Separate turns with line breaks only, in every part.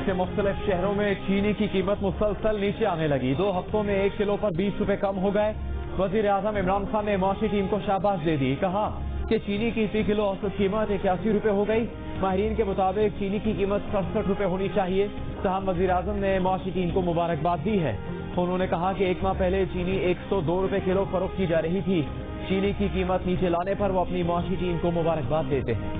سے مختلف شہروں میں چینی کی قیمت مسلسل نیچے آنے لگی. 2 ہفتوں میں 1 کلو پر 20 روپے کم ہو گئے. وزیر اعظم عمران خان نے معاشی ٹیم کو شاباش دے دی. کہا کہ چینی کی فی کلو اوسط قیمت 81 روپے ہو گئی. ماہرین کے مطابق چینی کی قیمت 67 روپے ہونی چاہیے. تاہم وزیر اعظم نے معاشی ٹیم کو مبارکباد دی ہے. انہوں نے کہا کہ 1 ماہ پہلے چینی 102 روپے کلو فروخت کی جا رہی تھی. چینی کی قیمت نیچے لانے پر وہ اپنی معاشی ٹیم کو مبارکباد دیتے ہیں.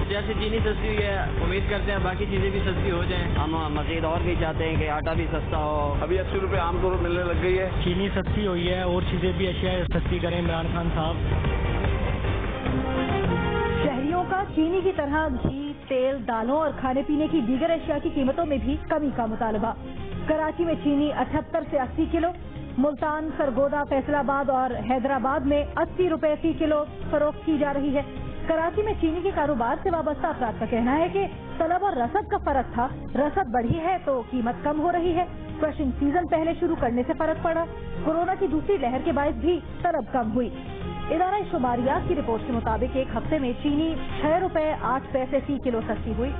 جیسے چینی سستی ہوئی ہے امید کرتے ہیں باقی چیزیں بھی سستی ہو جائیں.
ہم مزید اور بھی چاہتے ہیں کہ آٹا بھی سستا ہو.
ابھی 80 روپے عام طور پر ملنے لگ گئی ہے.
چینی سستی ہوئی ہے اور چیزیں بھی اشیاء سستی کریں عمران خان صاحب.
شہریوں کا چینی کی طرح گھی، تیل، دالوں اور کھانے پینے کی دیگر اشیاء کی قیمتوں میں بھی کمی کا مطالبہ. کراچی میں چینی 78 سے 80 کلو، ملتان، سرگودا، فیصل آباد اور حیدرآباد میں 80 روپے فی کلو فروخت کی جا رہی ہے. کراچی میں چینی کے کاروبار سے وابستہ افراد کا کہنا ہے کہ طلب اور رسد کا فرق تھا. رسد بڑھی ہے تو قیمت کم ہو رہی ہے. کرشنگ سیزن پہلے شروع کرنے سے فرق پڑا. کورونا کی دوسری لہر کے باعث بھی طلب کم ہوئی. ادارہ شماریات کی رپورٹ کے مطابق 1 ہفتے میں چینی 6 روپے 8 پیسے فی کلو سستی ہوئی.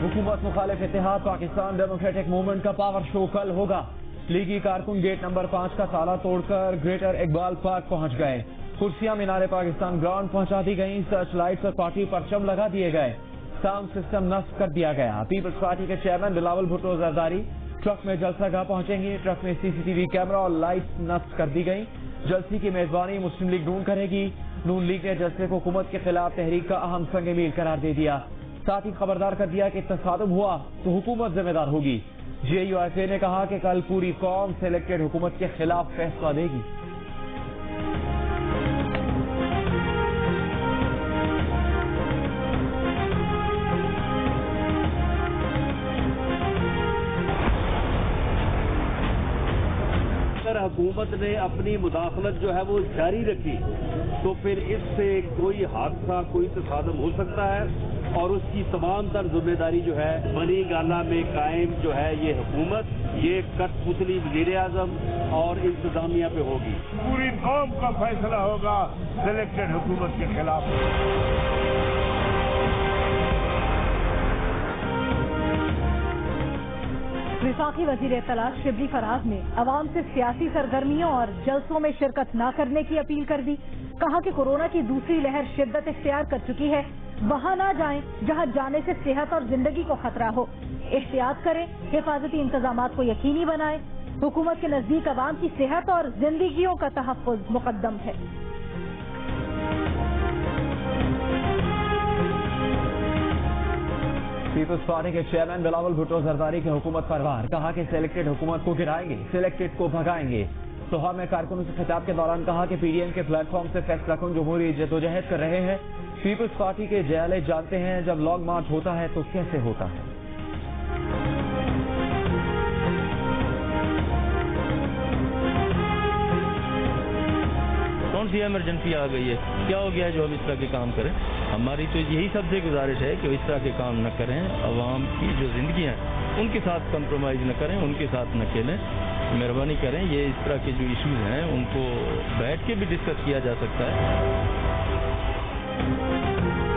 حکومت مخالف اتحاد پاکستان ڈیموکریٹک موومنٹ کا پاور شو کل ہوگا. لیگی کارکن گیٹ نمبر 5 کا تالا توڑ کر گریٹر اقبال پارک پہنچ گئے. کرسیاں مینار پاکستان گراؤنڈ پہنچا دی گئیں. سرچ لائٹس اور پارٹی پرچم لگا دیے گئے. ساؤنڈ سسٹم نصب کر دیا گیا. پیپلز پارٹی کے چیئرمین بلاول بھٹو زرداری ٹرک میں جلسہ گاہ پہنچیں گے. ٹرک میں CCTV کیمرہ اور لائٹس نصب کر دی گئیں. جلسے کی میزبانی مسلم لیگ نون کرے گی. نون لیگ نے جلسے کو حکومت کے خلاف تحریک کا اہم سنگ میل قرار دے دیا. ساتھ ہی خبردار کر دیا کہ تصادم ہوا تو حکومت ذمہ دار ہوگی. JUIFA نے کہا کہ کل پوری قوم سلیکٹڈ حکومت کے خلاف فیصلہ دے گی.
اگر حکومت نے اپنی مداخلت جو ہے وہ جاری رکھی تو پھر اس سے کوئی حادثہ، کوئی تصادم ہو سکتا ہے اور اس کی تمام تر ذمہ داری جو ہے بنی گالہ میں قائم جو ہے یہ حکومت، یہ کٹ پتلی وزیر اعظم اور انتظامیہ پہ ہوگی.
پوری قوم کا فیصلہ ہوگا سلیکٹڈ حکومت کے خلاف.
وفاقی وزیر اطلاع شبلی فراز نے عوام سے سیاسی سرگرمیوں اور جلسوں میں شرکت نہ کرنے کی اپیل کر دی. کہا کہ کورونا کی دوسری لہر شدت اختیار کر چکی ہے. وہاں نہ جائیں جہاں جانے سے صحت اور زندگی کو خطرہ ہو. احتیاط کریں، حفاظتی انتظامات کو یقینی بنائیں. حکومت کے نزدیک عوام کی صحت اور زندگیوں کا تحفظ مقدم ہے.
پیپلز پارٹی کے چیئرمین بلاول بھٹو زرداری کی حکومت پر وار. کہا کہ سلیکٹڈ حکومت کو گرائیں گے، سلیکٹڈ کو بھگائیں گے. لاہور میں کارکنوں سے خطاب کے دوران کہا کہ PDM کے پلیٹ فارم سے فیصلہ کن جمہوری جدوجہد کر رہے ہیں. پیپلز پارٹی کے جیالے جانتے ہیں جب لانگ مارچ ہوتا ہے تو کیسے ہوتا ہے.
کون سی ایمرجنسی آ گئی ہے؟ کیا ہو گیا ہے جو ہم اس طرح کے کام کریں؟ ہماری تو یہی سب سے گزارش ہے کہ اس طرح کے کام نہ کریں. عوام کی جو زندگیاں ہیں ان کے ساتھ کمپرومائز نہ کریں، ان کے ساتھ نہ کھیلیں. مہربانی کریں، یہ اس طرح کے جو ایشوز ہیں ان کو بیٹھ کے بھی ڈسکس کیا جا سکتا ہے.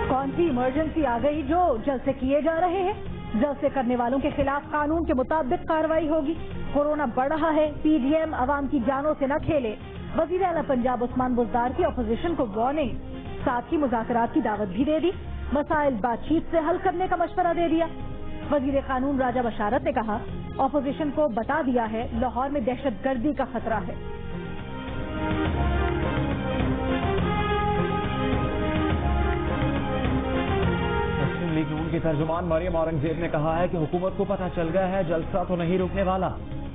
کون سی ایمرجنسی آ گئی جو جلسے کیے جا رہے ہیں؟ جلسے کرنے والوں کے خلاف قانون کے مطابق کارروائی ہوگی. کورونا بڑھ رہا ہے، PDM عوام کی جانوں سے نہ کھیلے. وزیر اعلیٰ پنجاب عثمان بزدار کی اپوزیشن کو وارننگ. ساتھ ہی مذاکرات کی دعوت بھی دے دی. مسائل بات چیت سے حل کرنے کا مشورہ دے دیا. وزیر قانون راجہ بشارت نے کہا اپوزیشن کو بتا دیا ہے لاہور میں دہشت گردی کا خطرہ ہے.
مسلم لیگ نون کی ترجمان مریم اورنگزیب نے کہا ہے کہ حکومت کو پتہ چل گیا ہے جلسہ تو نہیں روکنے والا.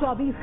24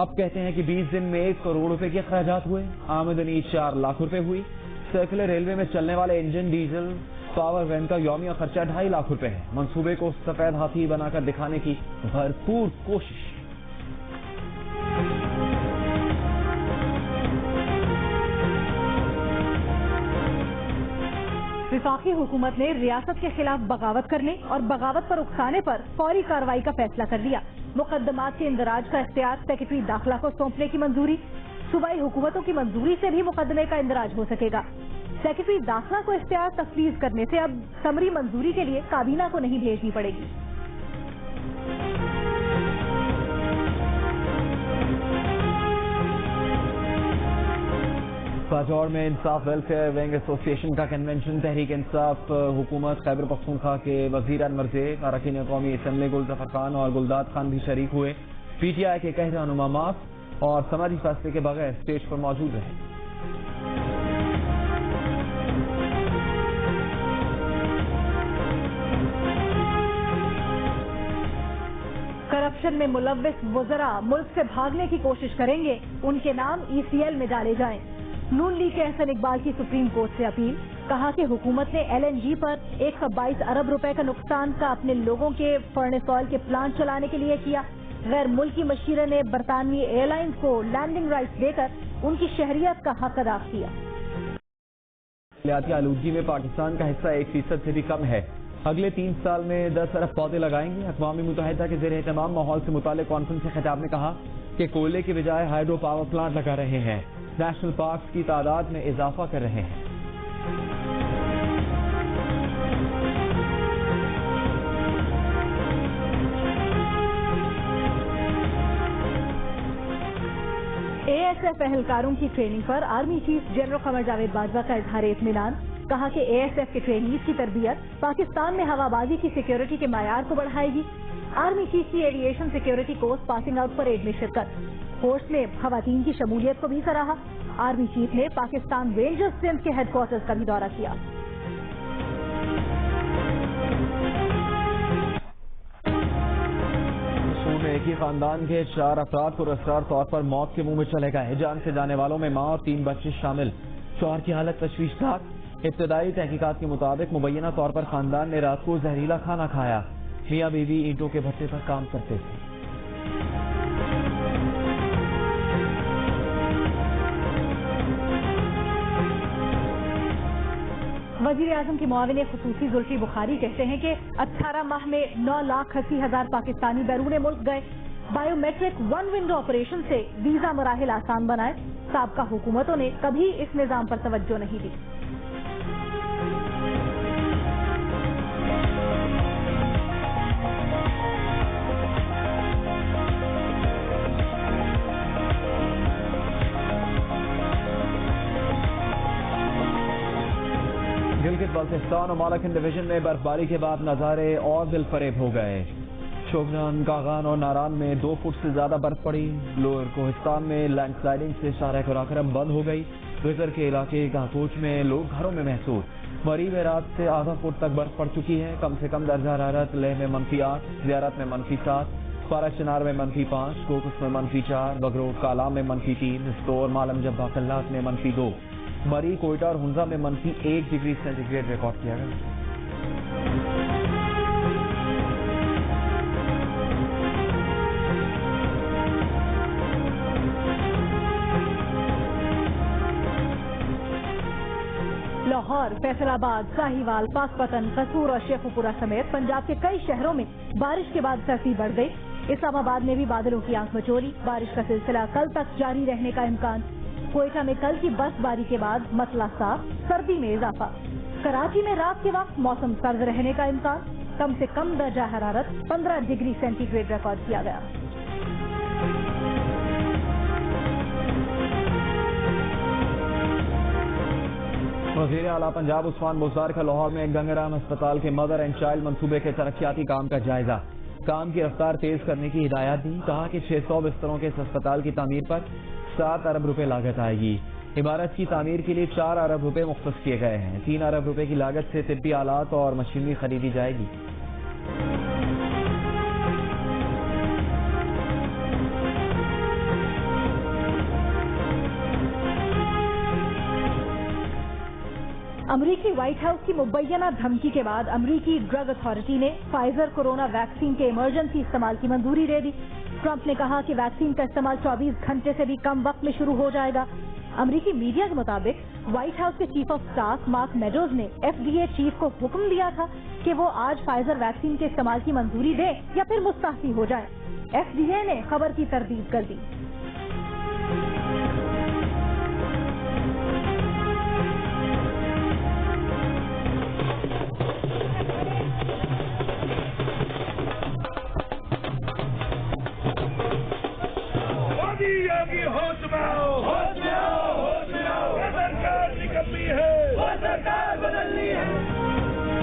اب کہتے ہیں کہ 20 دن میں 1 کروڑ روپے کے اخراجات ہوئے. آمدنی 4 لاکھ روپے ہوئی. سرکلر ریلوے میں چلنے والے انجن ڈیزل پاور وین کا یومیہ خرچہ 2.5 لاکھ روپے ہے. منصوبے کو سفید ہاتھی بنا کر دکھانے کی بھرپور کوشش.
وفاقی حکومت نے ریاست کے خلاف بغاوت کرنے اور بغاوت پر اکسانے پر فوری کارروائی کا فیصلہ کر لیا. مقدمات کے اندراج کا اختیار سیکرٹری داخلہ کو سونپنے کی منظوری. صوبائی حکومتوں کی منظوری سے بھی مقدمے کا اندراج ہو سکے گا. سیکرٹری داخلہ کو اختیار تفویض کرنے سے اب سمری منظوری کے لیے کابینہ کو نہیں بھیجنی پڑے گی.
باجوڑ میں انصاف ویلفیئر ونگ ایسوسی ایشن کا کنونشن. تحریک انصاف حکومت خیبر پختونخوا کے وزیر انور زیب، اراکین قومی اسمبلی گل ظفر خان اور گلداد خان بھی شریک ہوئے. پی ٹی آئی کے کئی رہنما معاف اور سماجی فیصلے کے بغیر اسٹیج پر موجود رہے.
کرپشن میں ملوث وزراء ملک سے بھاگنے کی کوشش کریں گے، ان کے نام ECL میں ڈالے جائیں. نون لیگ کے احسن اقبال کی سپریم کورٹ سے اپیل. کہا کہ حکومت نے LNG پر 122 ارب روپے کا نقصان کا اپنے لوگوں کے فرنس آئل کے پلانٹ چلانے کے لیے کیا. غیر ملکی مشیرے نے برطانوی ایئر لائنز کو لینڈنگ رائٹس دے کر ان کی شہریت کا حق ادا کیا.
ماحولیاتی آلودگی میں پاکستان کا حصہ 1% سے بھی کم ہے. اگلے 3 سال میں 10 ارب پودے لگائیں گے. اقوام متحدہ کے زیر اہتمام ماحول سے متعلق کانفرنس کے خطاب میں کہا کہ کوئلے کے بجائے ہائیڈرو پاور پلانٹ لگا رہے ہیں. نیشنل پارکس کی تعداد میں اضافہ کر رہے ہیں.
ASF اہلکاروں کی ٹریننگ پر army chief general Qamar Javed Bajwa کا اظہار اطمینان. کہا کہ ASF کے ٹرینیز کی تربیت پاکستان میں ہوا بازی کی سیکیورٹی کے معیار کو بڑھائے گی. آرمی چیف کی aviation security course passing out parade میں شرکت. کورس میں خواتین کی شمولیت کو بھی سراہا. آرمی چیف نے پاکستان رینجر اسٹرینتھ کے ہیڈ کوارٹرز کا بھی دورہ کیا.
ایک ہی خاندان کے 4 افراد پراسرار طور پر موت کے منہ میں چلے گئے. جان سے جانے والوں میں ماں اور 3 بچے شامل. شوہر کی حالت تشویشناک. ابتدائی تحقیقات کے مطابق مبینہ طور پر خاندان نے رات کو زہریلا کھانا کھایا. میاں بیوی اینٹوں کے بھٹے پر کام کرتے تھے.
وزیر اعظم کے معاون خصوصی زلفی بخاری کہتے ہیں کہ 18 ماہ میں 9,80,000 پاکستانی بیرون ملک گئے. بایو میٹرک 1 ونڈو آپریشن سے ویزا مراحل آسان بنائے. سابقہ حکومتوں نے کبھی اس نظام پر توجہ نہیں دی.
گلگت بلتستان اور مالاکنڈ ڈویژن میں برفباری کے بعد نظارے اور دل فریب ہو گئے. شوگنان، کاغان اور ناران میں 2 فٹ سے زیادہ برف پڑی. لوئر کوہستان میں لینڈ سلائڈنگ سے شارع قراقرم بند ہو گئی. وزر کے علاقے گاہکوچ میں لوگ گھروں میں محسوس. مری میں رات سے آدھا فٹ تک برف پڑ چکی ہے. کم سے کم درجہ حرارت لیہ میں -8، زیارت میں -7، پارا چنار میں -5، کوکس میں -4، بگرو کالام میں -3، استور مالم جبہ قلات میں -2. مری، کوئٹہ اور ہنزا میں -1 ڈگری سینٹی گریڈ ریکارڈ کیا گیا.
لاہور، فیصل آباد، ساہیوال، پاکپتن، قصور اور شیخوپورہ سمیت پنجاب کے کئی شہروں میں بارش کے بعد سردی بڑھ گئی. اسلام آباد میں بھی بادلوں کی آنکھ مچولی. بارش کا سلسلہ کل تک جاری رہنے کا امکان. کوئٹہ میں کل کی برف باری کے بعد مسئلہ صاف، سردی میں اضافہ. کراچی میں رات کے وقت موسم سرد رہنے کا امکان. کم سے کم درجہ حرارت 15 ڈگری سینٹی گریڈ ریکارڈ کیا گیا.
وزیر اعلیٰ پنجاب عثمان بزدار کا لاہور میں گنگرام اسپتال کے مدر اینڈ چائلڈ منصوبے کے ترقیاتی کام کا جائزہ. کام کی رفتار تیز کرنے کی ہدایات دی. کہا کہ 600 بستروں کے اس اسپتال کی تعمیر پر 7 ارب روپے لاگت آئے گی. عمارت کی تعمیر کے لیے 4 ارب روپے مختص کیے گئے ہیں. 3 ارب روپے کی لاگت سے طبی آلات اور مشینری خریدی جائے گی.
امریکی وائٹ ہاؤس کی مبینہ دھمکی کے بعد امریکی ڈرگ اتھارٹی نے فائزر کورونا ویکسین کے ایمرجنسی استعمال کی منظوری دے دی۔ ٹرمپ نے کہا کہ ویکسین کا استعمال 24 گھنٹے سے بھی کم وقت میں شروع ہو جائے گا۔ امریکی میڈیا کے مطابق وائٹ ہاؤس کے chief of staff mark Meadows نے FDA چیف کو حکم دیا تھا کہ وہ آج فائزر ویکسین کے استعمال کی منظوری دے یا پھر مستعفی ہو جائے۔ FDA نے خبر کی تردید کر دی۔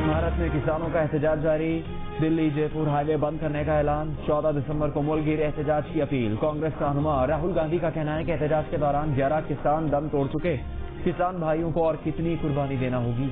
بھارت میں کسانوں کا احتجاج جاری، دلی جے پور ہائی وے بند کرنے کا اعلان، 14 دسمبر کو ملک گیر احتجاج کی اپیل۔ کانگریس رہنما راہل گاندھی کا کہنا ہے کہ احتجاج کے دوران 11 کسان دم توڑ چکے، کسان بھائیوں کو اور کتنی قربانی دینا ہوگی۔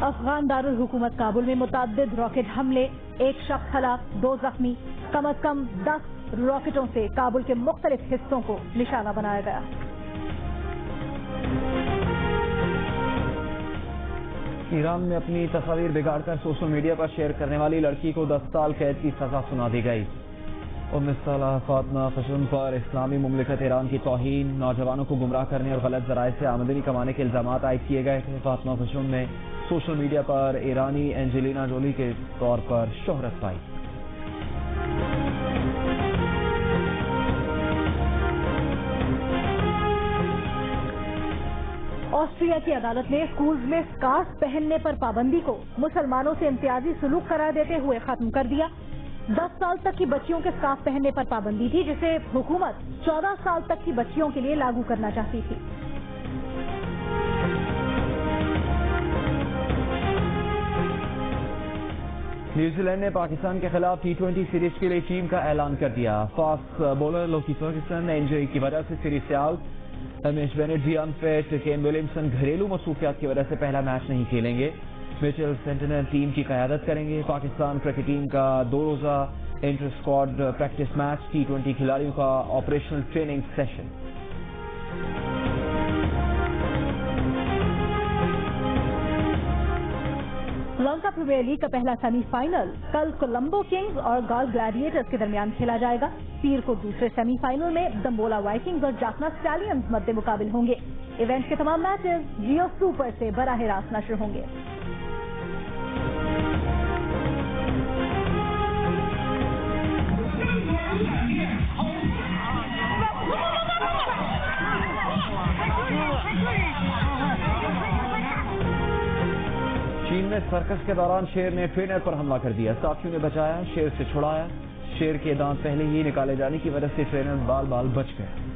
افغان دارالحکومت کابل میں متعدد راکٹ حملے، 1 شخص ہلاک، 2 زخمی، کم از کم 10 راکٹوں سے کابل کے مختلف حصوں کو نشانہ بنایا گیا۔
ایران میں اپنی تصاویر بگاڑ کر سوشل میڈیا پر شیئر کرنے والی لڑکی کو 10 سال قید کی سزا سنا دی گئی۔ 19 سالہ فاطمہ خشون پر اسلامی مملکت ایران کی توہین، نوجوانوں کو گمراہ کرنے اور غلط ذرائع سے آمدنی کمانے کے الزامات عائد کیے گئے تھے۔ فاطمہ خشون نے سوشل میڈیا پر ایرانی اینجلینا جولی کے طور پر شہرت پائی۔
آسٹریا کی عدالت نے اسکولز میں اسکارف پہننے پر پابندی کو مسلمانوں سے امتیازی سلوک قرار دیتے ہوئے ختم کر دیا۔ 10 سال تک کی بچیوں کے اسکارف پہننے پر پابندی تھی، جسے حکومت 14 سال تک کی بچیوں کے لیے لاگو کرنا چاہتی تھی۔
نیوزی لینڈ نے پاکستان کے خلاف T20 سیریز کے لیے ٹیم کا اعلان کر دیا۔ فاسٹ بولر لوکی فرگسن انجری کی وجہ سے سیریز سے آؤٹ، رمیش بینٹ بھی انفٹ، کین ولیمسن گھریلو مصروفیات کی وجہ سے پہلا میچ نہیں کھیلیں گے، میچل سینٹنر ٹیم کی قیادت کریں گے۔ پاکستان کرکٹ ٹیم کا 2 روزہ inter squad practice match, T20 کھلاڑیوں کا operational training session.
Lanka premier league کا پہلا سیمی فائنل کل کولمبو کنگز اور گال گلیڈیٹرز کے درمیان کھیلا جائے گا۔ پیر کو دوسرے سیمی فائنل میں دمبولا وائکنگز اور جافنا اسٹیلینز مد مقابل ہوں گے۔ ایونٹ کے تمام میچز جیو سپر سے براہ راست نشر ہوں گے۔
چین میں سرکس کے دوران شیر نے ٹرینر پر حملہ کر دیا، ساتھیوں نے بچایا، شیر سے چھڑایا، شیر کے دانت پہلے ہی نکالے جانے کی وجہ سے ٹرینر بال بچ گئے۔